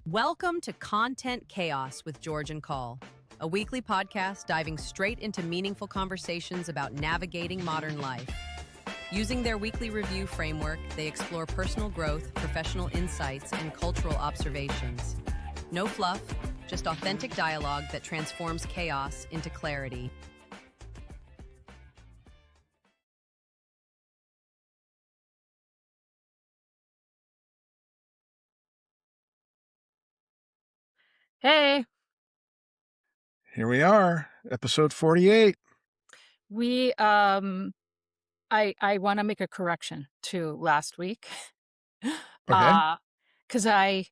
Welcome to Content Chaos with George and Call, a weekly podcast diving straight into meaningful conversations about navigating modern life. Using their weekly review framework, they explore personal growth, professional insights, and cultural observations. No fluff, just authentic dialogue that transforms chaos into clarity. Hey, Here we are, episode 48. we I want to make a correction to last week. Okay. 'Cause I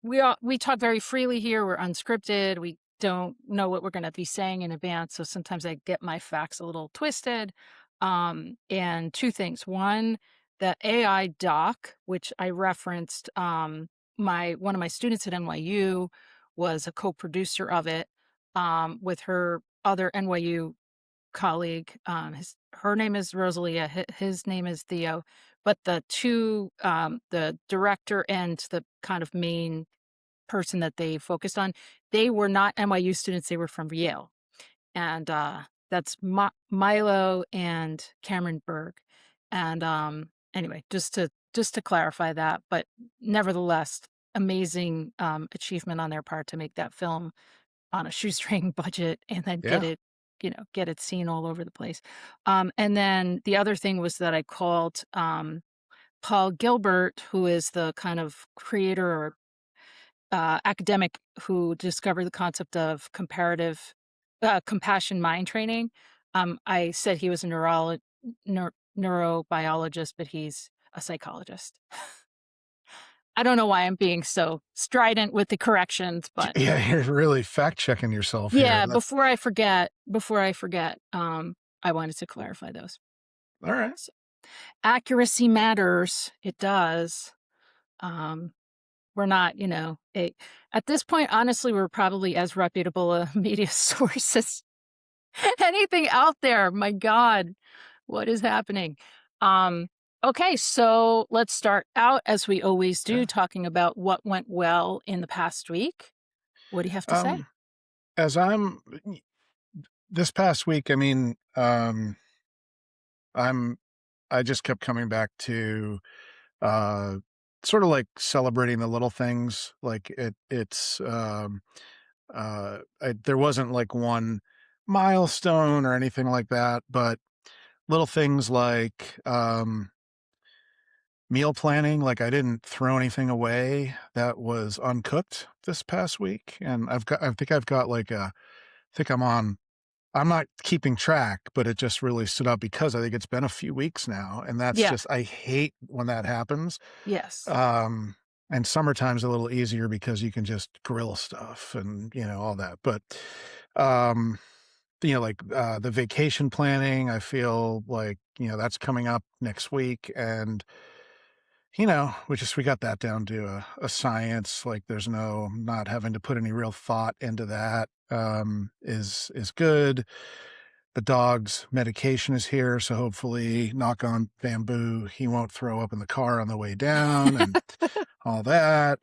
we talk very freely here. We're unscripted. We don't know what we're going to be saying in advance, so sometimes I get my facts a little twisted. And two things. One, the AI doc, which I referenced, my one of my students at NYU was a co-producer of it, with her other NYU colleague. Her name is Rosalia. His name is Theo. But the two, the director and the kind of main person that they focused on, they were not NYU students. They were from Yale, and that's Milo and Cameron Berg. And anyway, just to clarify that, but nevertheless, amazing achievement on their part to make that film on a shoestring budget and then get Yeah. it, get it seen all over the place. And then the other thing was that I called Paul Gilbert, who is the kind of creator or academic who discovered the concept of compassion mind training. I said he was a neurobiologist, but he's a psychologist. I don't know why I'm being so strident with the corrections, but Yeah, you're really fact checking yourself here. yeah, That's before I forget, I wanted to clarify those. all right. So, accuracy matters. It does. Um, we're not, at this point, honestly, we're probably as reputable a media source as anything out there. My God, what is happening? Um, okay, so let's start out as we always do, Yeah. talking about what went well in the past week. What do you have to say? Um, as I'm this past week, I'm I just kept coming back to uh sort of like celebrating the little things. Like there wasn't like one milestone or anything like that, but little things like meal planning. Like, I didn't throw anything away that was uncooked this past week, and I think I've got like I think I'm not keeping track, but it just really stood out because I think it's been a few weeks now, and that's Yeah. just I hate when that happens. Yes. Um, and summertime's a little easier because you can just grill stuff and, all that, but, um, the vacation planning, I feel like, that's coming up next week, and we got that down to a science. Like, there's not having to put any real thought into that, is good. The dog's medication is here, so hopefully, knock on bamboo, he won't throw up in the car on the way down and all that.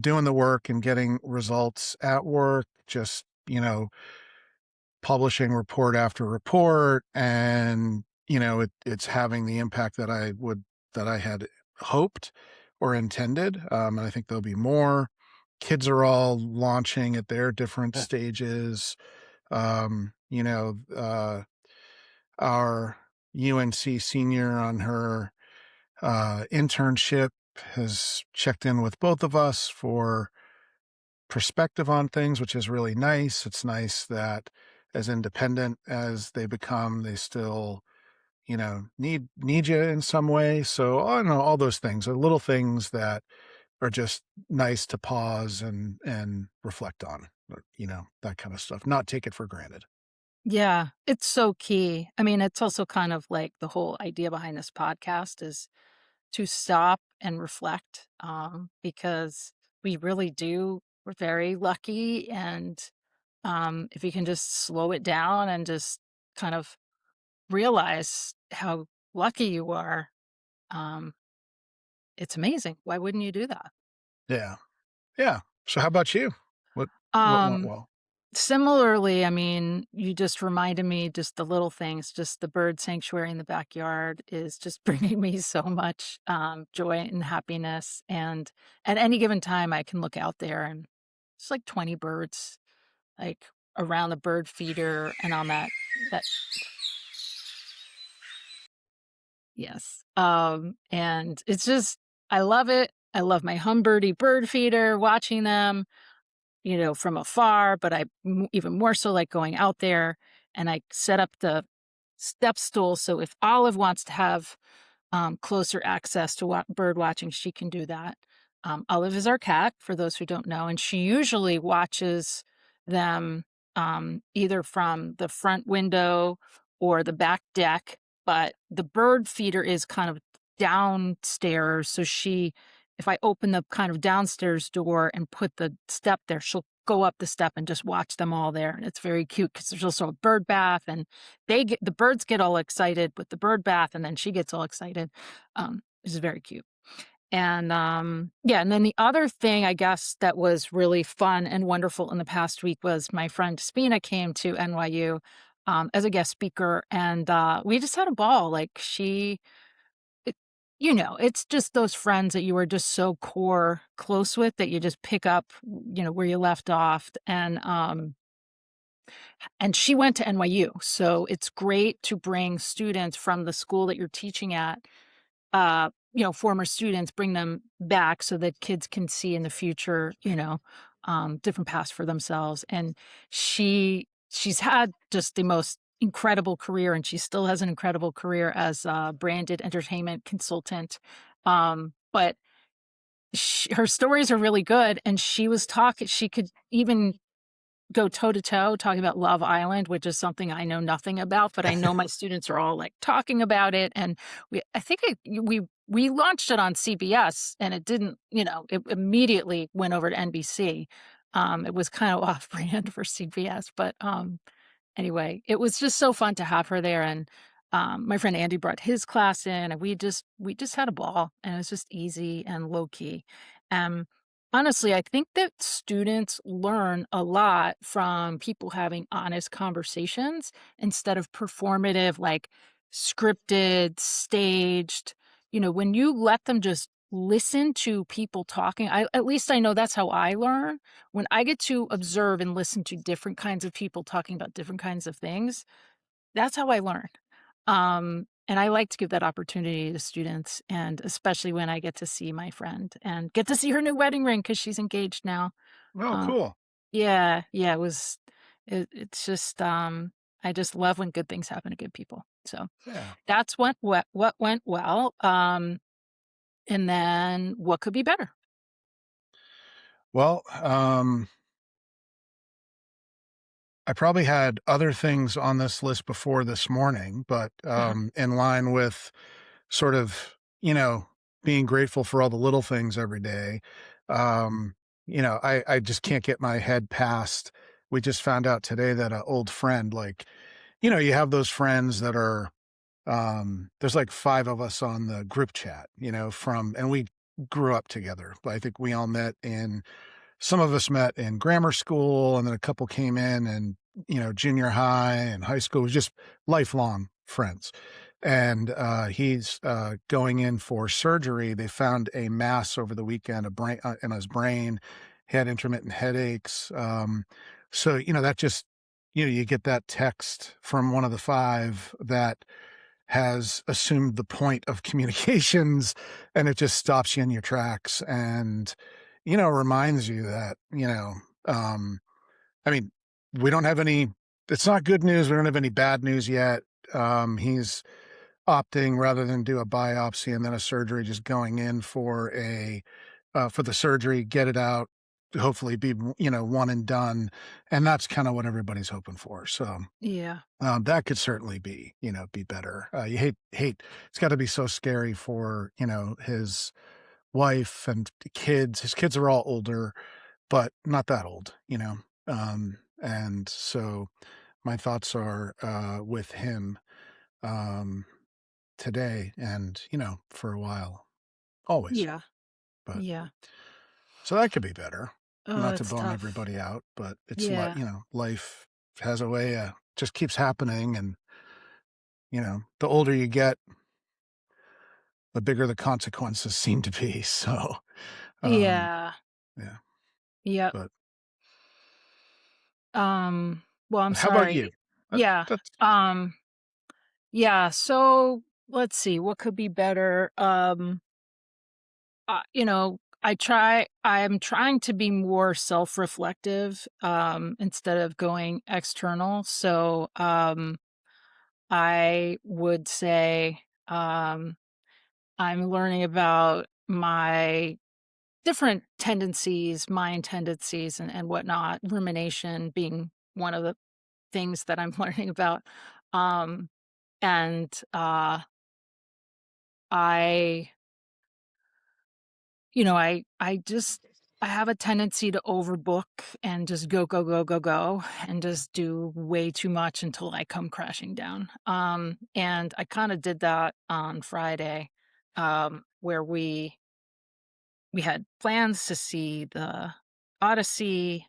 Doing the work and getting results at work, just, publishing report after report, and it's having the impact that I had hoped or intended. And I think there'll be more. Kids are all launching at their different stages. um you know uh our UNC senior on her internship has checked in with both of us for perspective on things, which is really nice. It's nice that as independent as they become, they still, need you in some way. So I don't know, all those things are little things that are just nice to pause and reflect on, that kind of stuff. Not take it for granted. Yeah, it's so key. I mean, it's also kind of like the whole idea behind this podcast is to stop and reflect, because we really do. We're very lucky. And if you can just slow it down and just kind of realize how lucky you are, um, it's amazing. Why wouldn't you do that? Yeah. Yeah. So how about you? What went Um, well? Similarly, I mean, you just reminded me just the little things, just the bird sanctuary in the backyard is just bringing me so much joy and happiness. And at any given time, I can look out there and it's like 20 birds, like around the bird feeder and on that yes. And it's just I love it. I love my humbirdie bird feeder, watching them, from afar, but even more so like going out there, and I set up the step stool. So if Olive wants to have closer access to bird watching, she can do that. Olive is our cat, for those who don't know, and she usually watches them either from the front window or the back deck. But the bird feeder is kind of downstairs. So if I open the kind of downstairs door and put the step there, she'll go up the step and just watch them all there. And it's very cute because there's also a bird bath, and the birds get all excited with the bird bath, and then she gets all excited. It's very cute. And yeah, and then the other thing I guess that was really fun and wonderful in the past week was my friend Spina came to NYU as a guest speaker, and we just had a ball. Like it, it's just those friends that you are just so core close with that you just pick up, where you left off. And she went to NYU, so it's great to bring students from the school that you're teaching at, former students, bring them back so that kids can see in the future, different paths for themselves. And she's had just the most incredible career, and she still has an incredible career as a branded entertainment consultant. But her stories are really good, and she was talking. She could even go toe to toe talking about Love Island, which is something I know nothing about, but I know my students are all like talking about it. And we launched it on CBS, and it didn't, it immediately went over to NBC. It was kind of off brand for CBS, but anyway, it was just so fun to have her there. And my friend Andy brought his class in, and we just had a ball, and it was just easy and low key. Um, Honestly, I think that students learn a lot from people having honest conversations instead of performative, like scripted, staged. When you let them just listen to people talking, at least I know that's how I learn. When I get to observe and listen to different kinds of people talking about different kinds of things, that's how I learn. And I like to give that opportunity to students, and especially when I get to see my friend and get to see her new wedding ring because she's engaged now. Oh, Uh, cool. yeah, yeah, it's just, I just love when good things happen to good people. So Yeah. that's what went well. And then what could be better? Well, I probably had other things on this list before this morning, but Uh-huh. in line with sort of, being grateful for all the little things every day. Um, I just can't get my head past. We just found out today that an old friend, like, you have those friends that are, there's like five of us on the group chat, and we grew up together. But I think we all met some of us met in grammar school, and then a couple came in and, junior high and high school. It was just lifelong friends. And he's going in for surgery. They found a mass over the weekend, a brain in his brain. He had intermittent headaches. So that just you get that text from one of the five that has assumed the point of communications, and it just stops you in your tracks and reminds you that um, I mean, we don't have any. It's not good news. We don't have any bad news yet. He's opting rather than do a biopsy and then a surgery, just going in for the surgery, get it out, hopefully be one and done, and that's kind of what everybody's hoping for. So Yeah. that could certainly be better. You hate. It's got to be so scary for his wife and kids. His kids are all older, but not that old. And so my thoughts are with him um, today and for a while. always. Yeah. But Yeah. so that could be better. Oh, Not to it's bum tough. everybody out, but it's like, Yeah. life has a way, just keeps happening. And, the older you get, the bigger the consequences seem to be. So, um, Yeah. yeah, Yep. but Well, I'm how about sorry. you? Yeah. That's Um, yeah. So let's see what could be better. I'm trying to be more self-reflective, instead of going external. So, I would say, I'm learning about my different tendencies, mind tendencies and whatnot, rumination being one of the things that I'm learning about. Um, and I, I have a tendency to overbook and just go, go, go, go, go, and just do way too much until I come crashing down. And I kind of did that on Friday, where we had plans to see the Odyssey,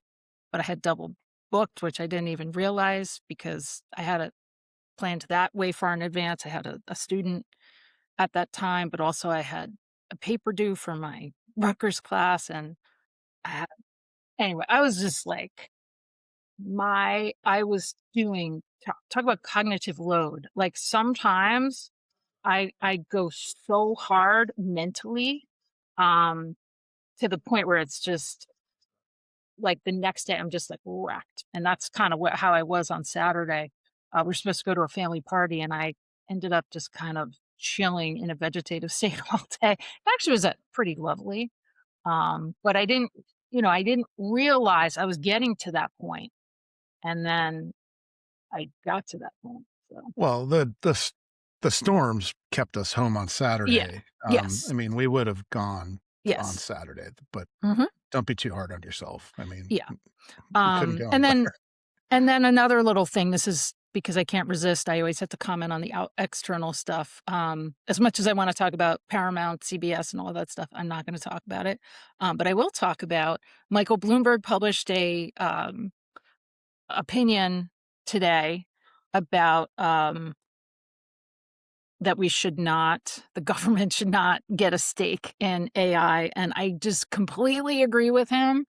but I had double booked, which I didn't even realize because I had it planned that way far in advance. I had a student at that time, but also I had a paper due for my Rutgers class, and I had anyway, I was just like, I was doing talk about cognitive load. Like, sometimes I go so hard mentally, um, to the point where it's just like the next day I'm just like wrecked. And that's kind of how I was on Saturday. We're supposed to go to a family party, and I ended up just kind of chilling in a vegetative state all day. It actually was pretty lovely. But I didn't realize I was getting to that point, and then I got to that point. So well, the storms kept us home on yeah, Saturday. I yes, mean, we would have gone on yes, Saturday, but hmm don't be too hard on yourself. I mean, yeah. we couldn't go And then anywhere. another little thing, this is because I can't resist, I always have to comment on the external stuff. As much as I wanna talk about Paramount, CBS, and all that stuff, I'm not gonna talk about it. But I will talk about Michael Bloomberg published a, opinion today about, that the government should not get a stake in AI, and I just completely agree with him.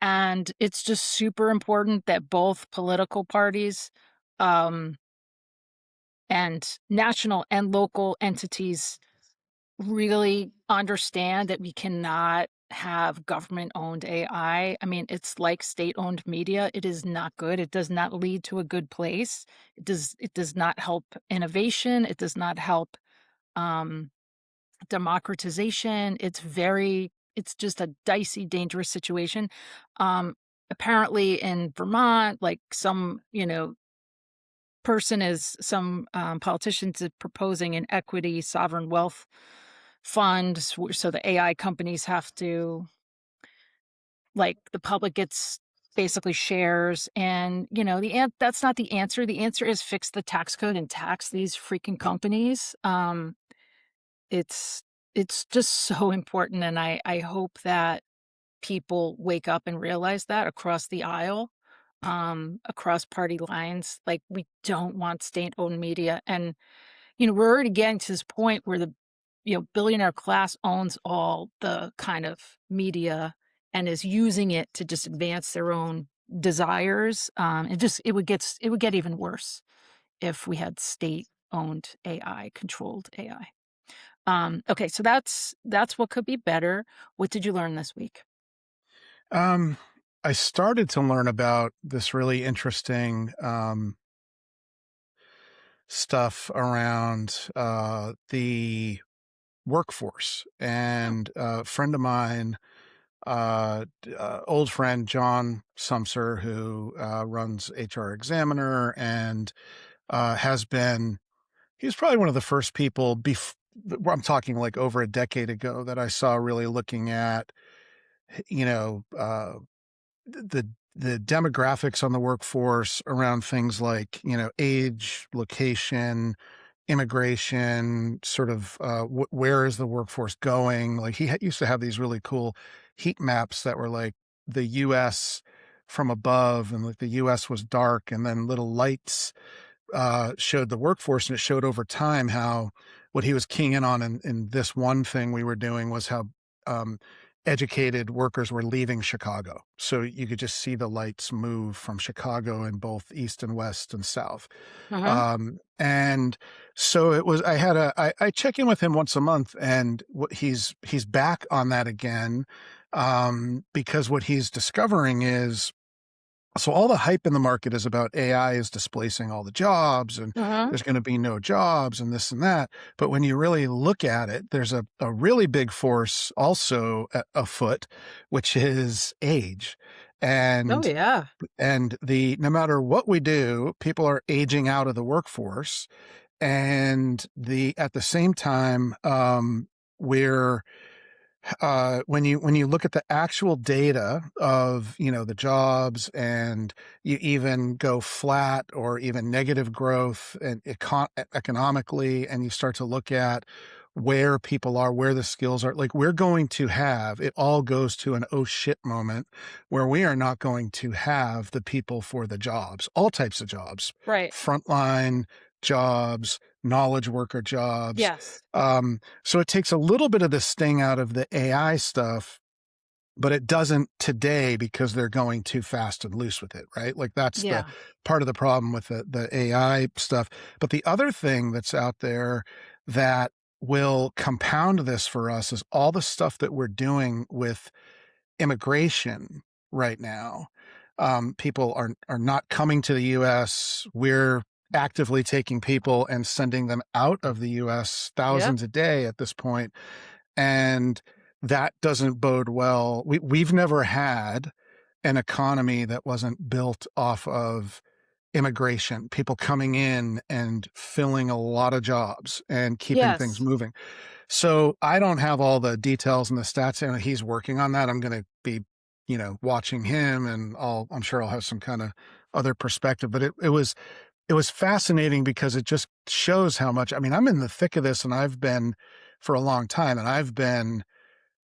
And it's just super important that both political parties, um, and national and local entities really understand that we cannot have government owned AI. I mean, it's like state owned media. It is not good. It does not lead to a good place. It does not help innovation. It does not help um democratization. It's just a dicey, dangerous situation. Um, Apparently in Vermont, like some politicians is proposing an equity sovereign wealth fund, so the AI companies have to, like, the public gets basically shares. And that's not the answer. The answer is fix the tax code and tax these freaking companies. It's it's just so important, and I hope that people wake up and realize that across the aisle, across party lines. Like, we don't want state-owned media, and, we're already getting to this point where the, billionaire class owns all the kind of media and is using it to just advance their own desires. It would get even worse if we had state-owned AI, controlled AI. Okay, so that's what could be better. What did you learn this week? Um, I started to learn about this really interesting stuff around the workforce. Oh, And a friend of mine, old friend John Sumser, who runs HR Examiner and has been, he was probably one of the first people, I'm talking like over a decade ago, that I saw really looking at, you know, uh, the the demographics on the workforce around things like, age, location, immigration, sort of where is the workforce going. Like he used to have these really cool heat maps that were like the US from above, and like the US was dark, and then little lights showed the workforce, and it showed over time how what he was keying in on in this one thing we were doing was how um, educated workers were leaving Chicago. So you could just see the lights move from Chicago in both east and west and south. Uh-huh. And so it was, I check in with him once a month, and he's back on that again. Because what he's discovering is, so all the hype in the market is about AI is displacing all the jobs, and Uh-huh. there's going to be no jobs and this and that. But when you really look at it, there's a really big force also afoot, which is age. Oh, And yeah. no matter what we do, people are aging out of the workforce. And at the same time, we're when you look at the actual data of, the jobs, and you even go flat or even negative growth and economically, and you start to look at where people are, where the skills are, like we're going to have, it all goes to an oh shit moment where we are not going to have the people for the jobs, all types of jobs, Right. frontline jobs, knowledge worker jobs. Yes. So it takes a little bit of the sting out of the AI stuff, but it doesn't today because they're going too fast and loose with it, right? Like that's the Yeah. part of the problem with the AI stuff. But the other thing that's out there that will compound this for us is all the stuff that we're doing with immigration right now. People are not coming to the US. We're actively taking people and sending them out of the US, Yep. thousands a day at this point. And that doesn't bode well. We've never had an economy that wasn't built off of immigration, people coming in and filling a lot of jobs and keeping things Yes. moving. So I don't have all the details and the stats, and he's working on that. I'm going to be, watching him, and I'm sure I'll have some kind of other perspective. But it was fascinating because it just shows how much. I mean, I'm in the thick of this, and I've been for a long time, and I've been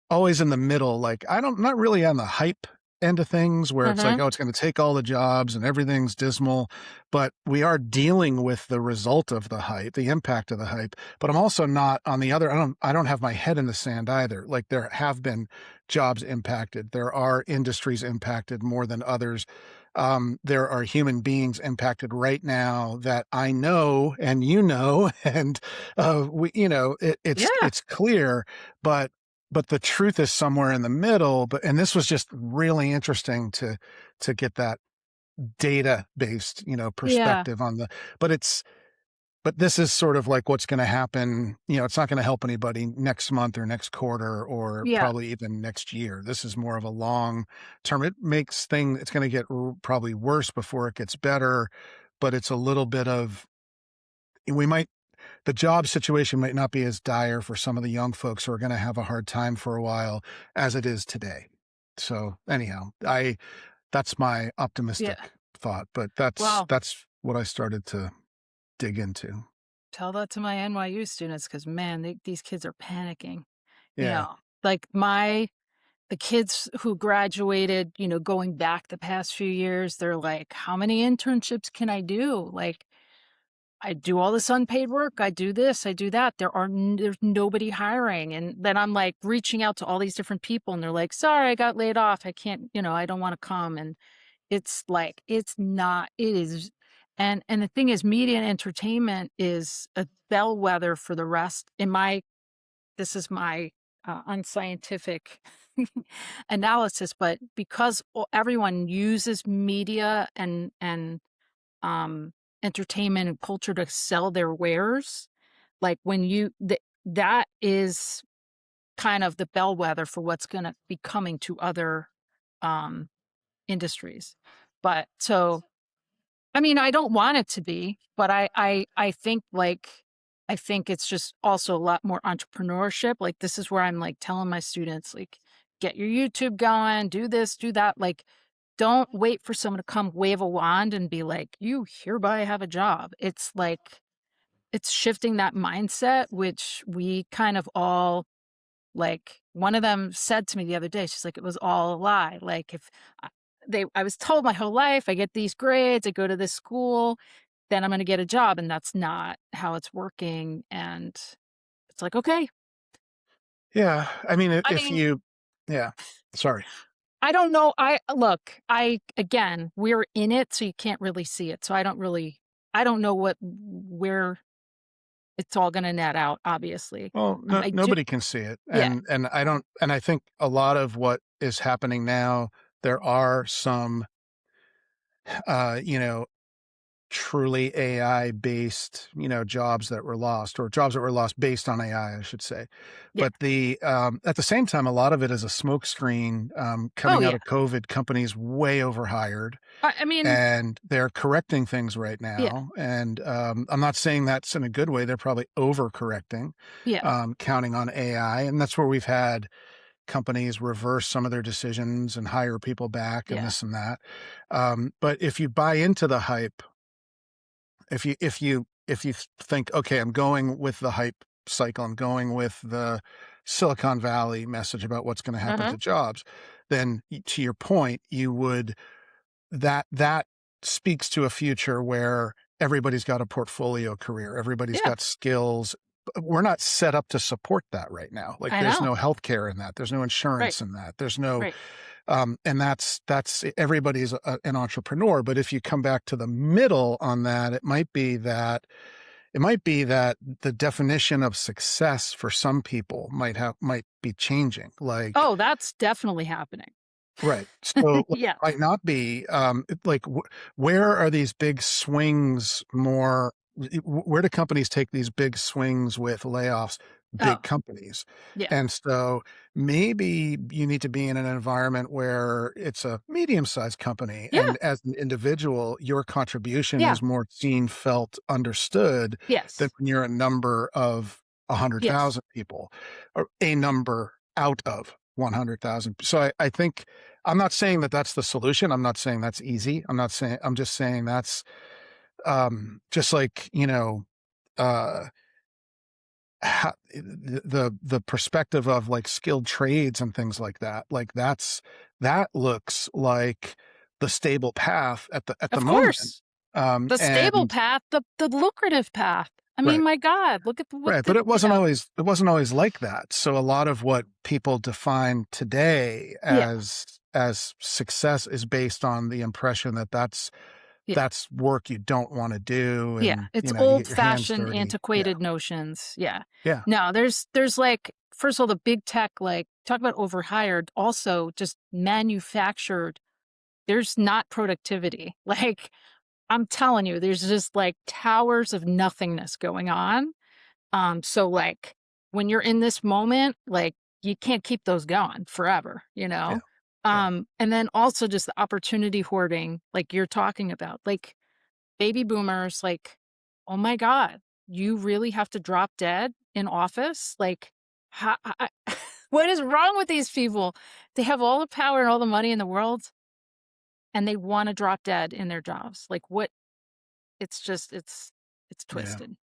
always in the middle. Like not really on the hype end of things where it's like, Uh-huh. oh, it's going to take all the jobs and everything's dismal, but we are dealing with the result of the hype, the impact of the hype. But I'm also not on the other. I don't have my head in the sand either. Like there have been jobs impacted. There are industries impacted more than others. There are human beings impacted right now that I know and and it's Yeah. it's clear, but the truth is somewhere in the middle. And this was just really interesting to get that data based, Yeah. perspective on but this is sort of like what's going to happen. It's not going to help anybody next month or next quarter or Yeah. probably even next year. This is more of a long term. It's going to get probably worse before it gets better, but it's a little bit of, we might, the job situation might not be as dire for some of the young folks who are going to have a hard time for a while as it is today. So anyhow, that's my Yeah. optimistic thought, but that's Well, what I started to dig into. tell that to my NYU students because, man, these kids are panicking. You Yeah. know, like the kids who graduated, going back the past few years, they're like, how many internships can I do? Like, I do all this unpaid work. I do this, I do that. There's nobody hiring. And then I'm like reaching out to all these different people and they're like, sorry, I got laid off. I can't, I don't want to come. And it's like, it's not, it is. And the thing is, media and entertainment is a bellwether for the rest. This is my unscientific analysis, but because everyone uses media and um, entertainment and culture to sell their wares, like when that is kind of the bellwether for what's going to be coming to other um, industries. But so I mean, I don't want it to be, but I think I think it's just also a lot more entrepreneurship. Like this is where I'm like telling my students, like, get your YouTube going, do this, do that. Like, don't wait for someone to come wave a wand and be like, you hereby have a job. It's like it's shifting that mindset, which we kind of all like. One of them said to me the other day, she's like, "It was all a lie." Like if I- I was told my whole life, I get these grades, I go to this school, then I'm going to get a job, and that's not how it's working. And it's like, okay, Yeah. I mean, I if mean, you, yeah, sorry. I don't know. I look, I again, we're in it, so you can't really see it. So I don't know where it's all gonna net out, obviously. Well, I do nobody can see it. yeah. And I don't, and I think a lot of what is happening now, there are some, you know, truly AI based, jobs that were lost or jobs that were lost based on AI, I should say. Yeah. But at the same time, a lot of it is a smokescreen, Oh, coming out yeah. of COVID, companies way overhired I mean, and they're correcting things right yeah, now. And, I'm not saying that's in a good way. They're probably overcorrecting, yeah, counting on AI. And that's where we've had companies reverse some of their decisions and hire people back and yeah. this and that. But if you buy into the hype, if you think, okay, I'm going with the hype cycle, I'm going with the Silicon Valley message about what's going to happen Uh-huh. to jobs, then to your point, you would that speaks to a future where everybody's got a portfolio career, everybody's Yeah, got skills. We're not set up to support that right now. Like I there's know. no healthcare in that. There's no Right, insurance in that. There's no right. and that's everybody's an entrepreneur. But if you come back to the middle on that, it might be that the definition of success for some people might be changing. Like, Oh, that's definitely happening. right. So like, Yeah. might not be like where are these big swings more where do companies take these big swings with layoffs? Oh, Big companies. yeah. And so maybe you need to be in an environment where it's a medium-sized company Yeah. and as an individual your contribution Yeah. is more seen, felt, understood than Yes. when you're a number of Yes. 100,000 people or a number out of 100,000. So I think I'm not saying that that's the solution. I'm not saying that's easy. I'm just saying that's, just like, uh, the perspective of like skilled trades and things like that. Like that looks like the stable path at the Of moment. course. The stable And path, the lucrative path. I mean, right. my God, look at what Right, but the it wasn't always like that. So a lot of what people define today yeah, as success is based on the impression that that's yeah. that's work you don't wanna do Yeah, and, it's you get your hands old-fashioned, dirty. Yeah. antiquated notions, yeah. Yeah. No, there's, like first of all, the big tech, like, talk about overhired, also just manufactured, there's not productivity. Like, I'm telling you, there's just, like, towers of nothingness going on. So, like, when you're in this moment, like, you can't keep those going forever, you Yeah. know? Yeah. And then also just the opportunity hoarding, like you're talking about, like baby boomers, like, oh my God, you really have to drop dead in office? Like, what is wrong with these people? They have all the power and all the money in the world, and they want to drop dead in their jobs. Like, what? It's just, it's Yeah. twisted.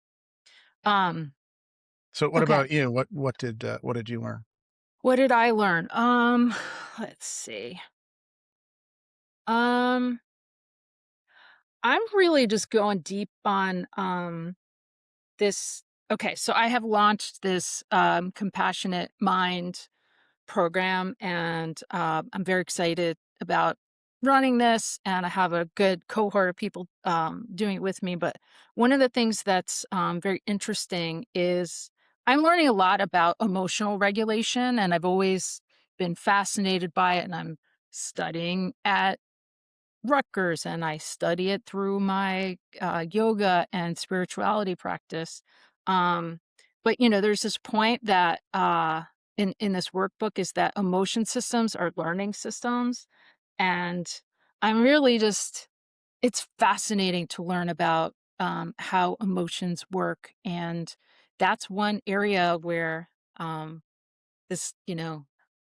Um, So what okay. about you? What did you learn? What did I learn? Let's see. Um, I'm really just going deep on this. Okay, so I have launched this compassionate mind program, and I'm very excited about running this. And I have a good cohort of people doing it with me. But one of the things that's very interesting is I'm learning a lot about emotional regulation, and I've always been fascinated by it. And I'm studying at Rutgers, and I study it through my yoga and spirituality practice. Um, but there's this point that in this workbook is that emotion systems are learning systems, and I'm really just it's fascinating to learn about how emotions work, and that's one area where um, this,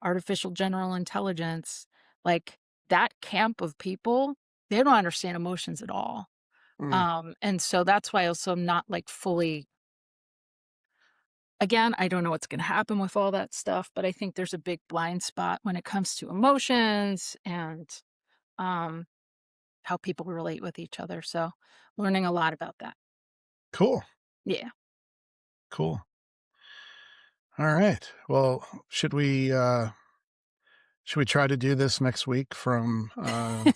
artificial general intelligence, like that camp of people, they don't understand emotions at all. And so that's why also I'm not like fully, again, I don't know what's going to happen with all that stuff, but I think there's a big blind spot when it comes to emotions and um, how people relate with each other. So learning a lot about that. Cool. Yeah. Cool. All right. Well, should we try to do this next week from we'll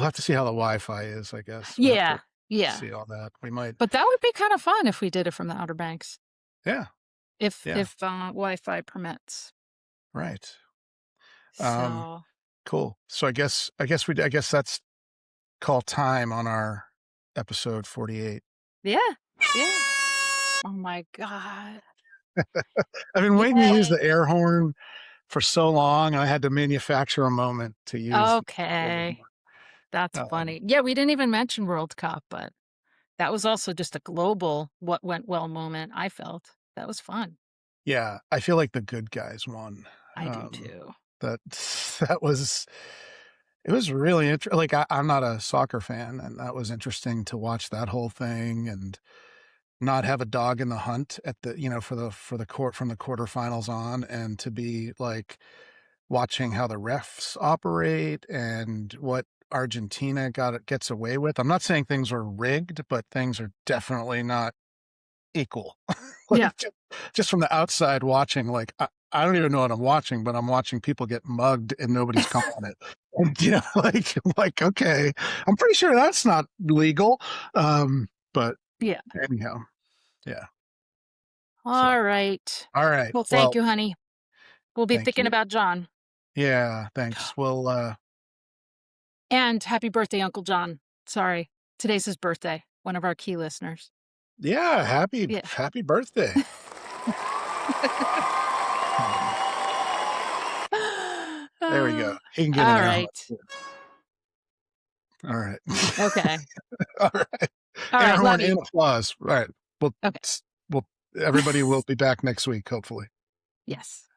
have to see how the Wi-Fi is, I guess. We'll have Yeah. to Yeah. see all that. We might. But that would be kind of fun if we did it from the Outer Banks, Yeah. if Yeah. Wi-Fi permits. Right. So Cool. So I guess that's call time on our episode 48. yeah. Yeah. Oh my God. I've been waiting to use Yay. the air horn for so long. I had to manufacture a moment to use. Okay. That's funny. Yeah, we didn't even mention World Cup, but that was also just a global what went well moment, I felt. That was fun. Yeah, I feel like the good guys won. I do too. That was it was really interesting. Like I'm not a soccer fan, and that was interesting to watch that whole thing and not have a dog in the hunt at the for the court from the quarterfinals on, and to be like watching how the refs operate and what Argentina gets away with. I'm not saying things were rigged, but things are definitely not equal. Like, Yeah. just from the outside watching, like I don't even know what I'm watching, but I'm watching people get mugged and nobody's calling it. And like okay, I'm pretty sure that's not legal. But Yeah. anyhow, yeah. All right. All right. Well, thank you, honey. We'll be thank thinking you. about John. Yeah, thanks. Well, And happy birthday, Uncle John. Sorry. Today's his birthday. One of our key listeners. yeah, happy birthday. There we go. He can get All an air horn. right. All right. Okay. All right. All Air right. horn Love you. and applause. All right. Okay. Everybody will be back next week, hopefully. Yes.